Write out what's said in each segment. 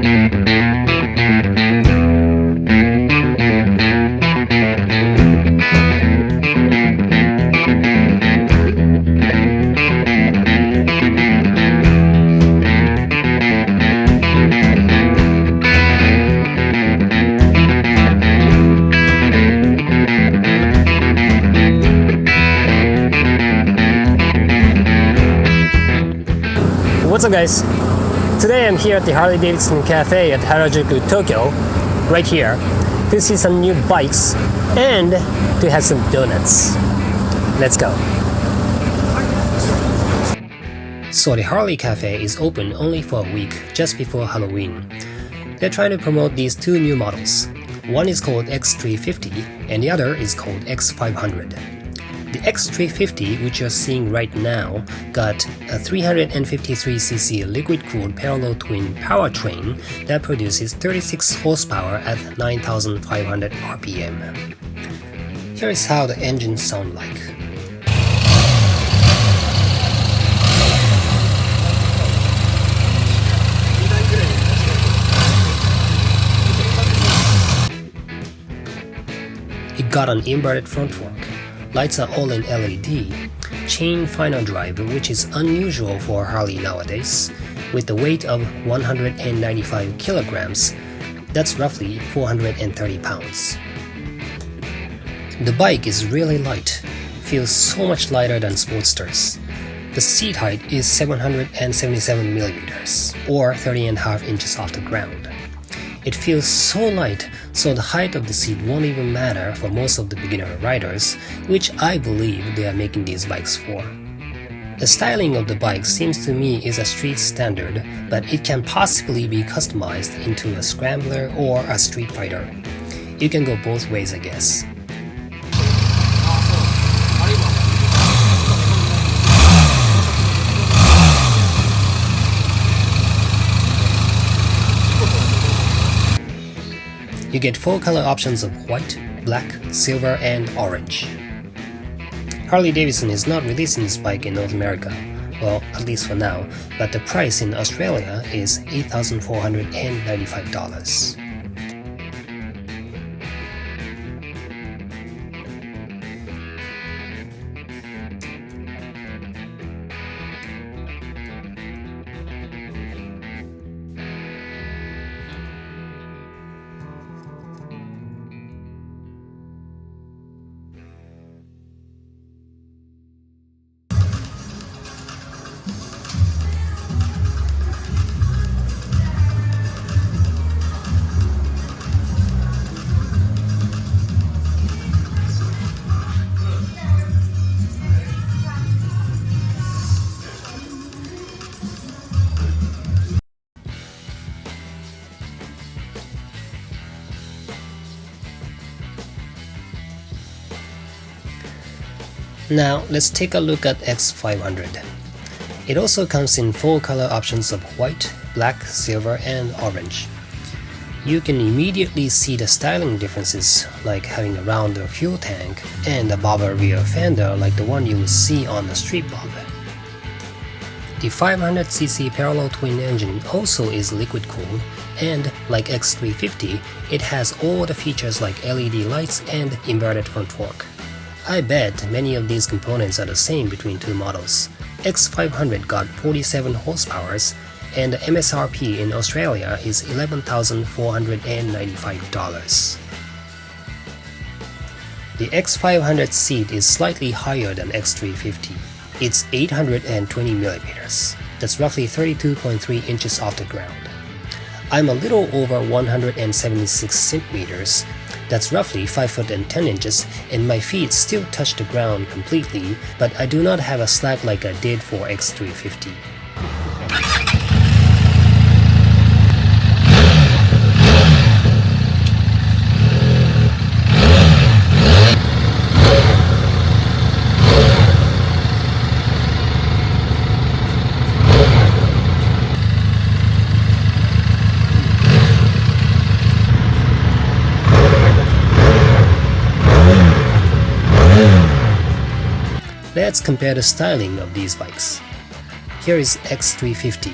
What's up guys? Today I'm here at the Harley-Davidson Cafe at Harajuku, Tokyo, right here, to see some new bikes and to have some donuts. Let's go. So the Harley Cafe is open only for a week just before Halloween. They're trying to promote these two new models. One is called X350 and the other is called X500. The X350, which you're seeing right now, got a 353cc liquid-cooled parallel twin powertrain that produces 36 horsepower at 9,500 RPM. Here is how the engines sound like. It got an inverted front fork. Lights are all in LED, chain final drive, which is unusual for Harley nowadays, with a weight of 195 kilograms, that's roughly 430 pounds. The bike is really light, feels so much lighter than Sportsters. The seat height is 777 millimeters, or 30.5 inches off the ground. It feels so light, so the height of the seat won't even matter for most of the beginner riders, which I believe they are making these bikes for. The styling of the bike seems to me is a street standard, but it can possibly be customized into a scrambler or a street fighter. You can go both ways, I guess. You get 4 color options of white, black, silver, and orange. Harley-Davidson is not releasing this bike in North America, well, at least for now, but the price in Australia is $8,495. Now let's take a look at X500. It also comes in 4 color options of white, black, silver, and orange. You can immediately see the styling differences, like having a rounder fuel tank and a bobber rear fender like the one you will see on the street bob. The 500cc parallel twin engine also is liquid cooled, and like X350, it has all the features like LED lights and inverted front fork. I bet many of these components are the same between two models. X500 got 47 horsepower and the MSRP in Australia is $11,495. The X500 seat is slightly higher than X350. It's 820 millimeters. That's roughly 32.3 inches off the ground. I'm a little over 176 centimeters. That's roughly 5 foot and 10 inches, and my feet still touch the ground completely, but I do not have a slack like I did for X350. Let's compare the styling of these bikes. Here is X350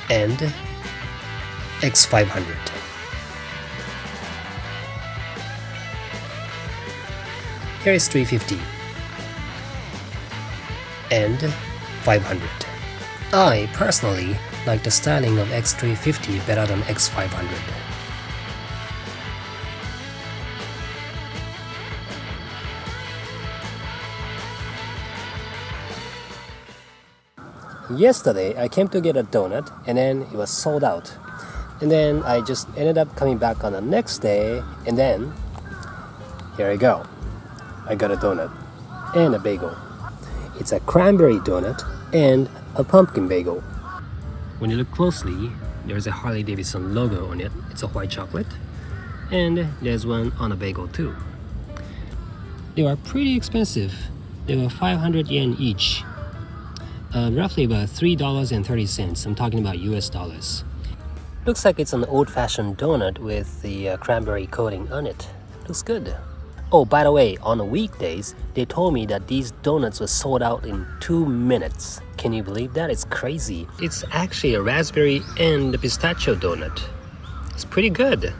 and X500. Here is 350 and 500. I personally like the styling of X350 better than X500. Yesterday I came to get a donut and then it was sold out. And then I just ended up coming back on the next day and then here I go. I got a donut and a bagel. It's a cranberry donut and a pumpkin bagel. When you look closely, there's a Harley-Davidson logo on it. It's a white chocolate. And there's one on a bagel too. They were pretty expensive. They were 500 yen each. Roughly about $3.30. I'm talking about US dollars. Looks like it's an old-fashioned donut with the cranberry coating on it. Looks good. Oh, by the way, on the weekdays, they told me that these donuts were sold out in 2 minutes. Can you believe that? It's crazy. It's actually a raspberry and a pistachio donut. It's pretty good.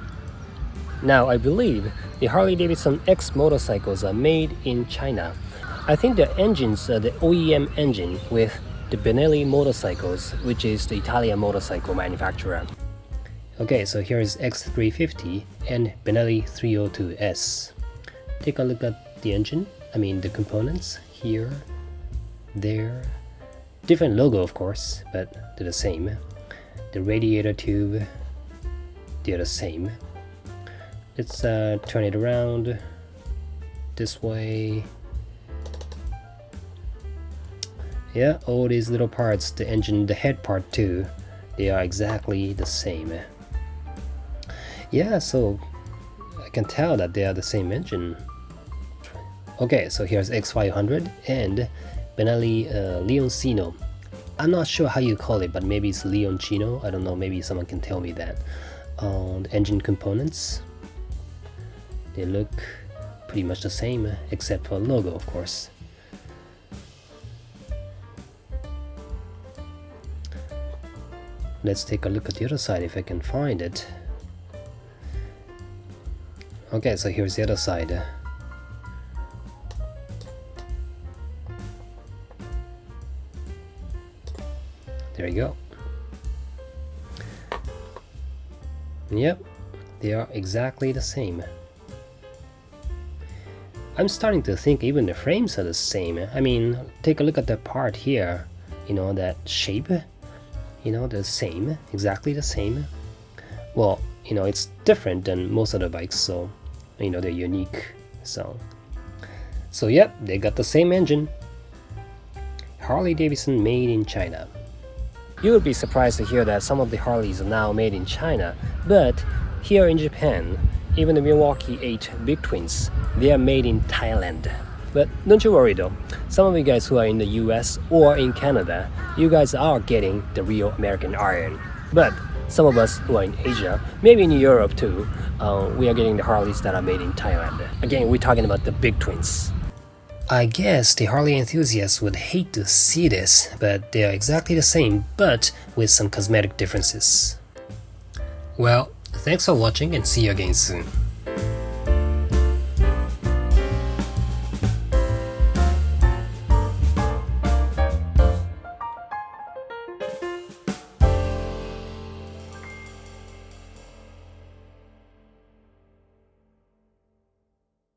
Now, I believe the Harley-Davidson X motorcycles are made in China. I think the engines are the OEM engine with the Benelli motorcycles, which is the Italian motorcycle manufacturer. Okay, so here is X350 and Benelli 302S. Take a look at the engine, the components here, there. Different logo, of course, but they're the same. The radiator tube, they're the same. Let's turn it around this way. Yeah, all these little parts, the engine, the head part too, they are exactly the same. Yeah, so I can tell that they are the same engine. Okay, so here's X500 and Benelli Leoncino. I'm not sure how you call it, but maybe it's Leoncino. I don't know, maybe someone can tell me that. The engine components, they look pretty much the same, except for logo, of course. Let's take a look at the other side if I can find it. Okay, so here's the other side. There you go. Yep, they are exactly the same. I'm starting to think even the frames are the same. Take a look at that part here. That shape. The same, exactly the same. Well, it's different than most other bikes, so they're unique. So yep, they got the same engine. Harley-Davidson made in China. You would be surprised to hear that some of the Harleys are now made in China, but here in Japan, even the Milwaukee 8 Big Twins, they are made in Thailand. But don't you worry though, some of you guys who are in the US or in Canada, you guys are getting the real American iron. But some of us who are in Asia, maybe in Europe too, we are getting the Harleys that are made in Thailand. Again, we're talking about the Big Twins. I guess the Harley enthusiasts would hate to see this, but they are exactly the same, but with some cosmetic differences. Well, thanks for watching and see you again soon.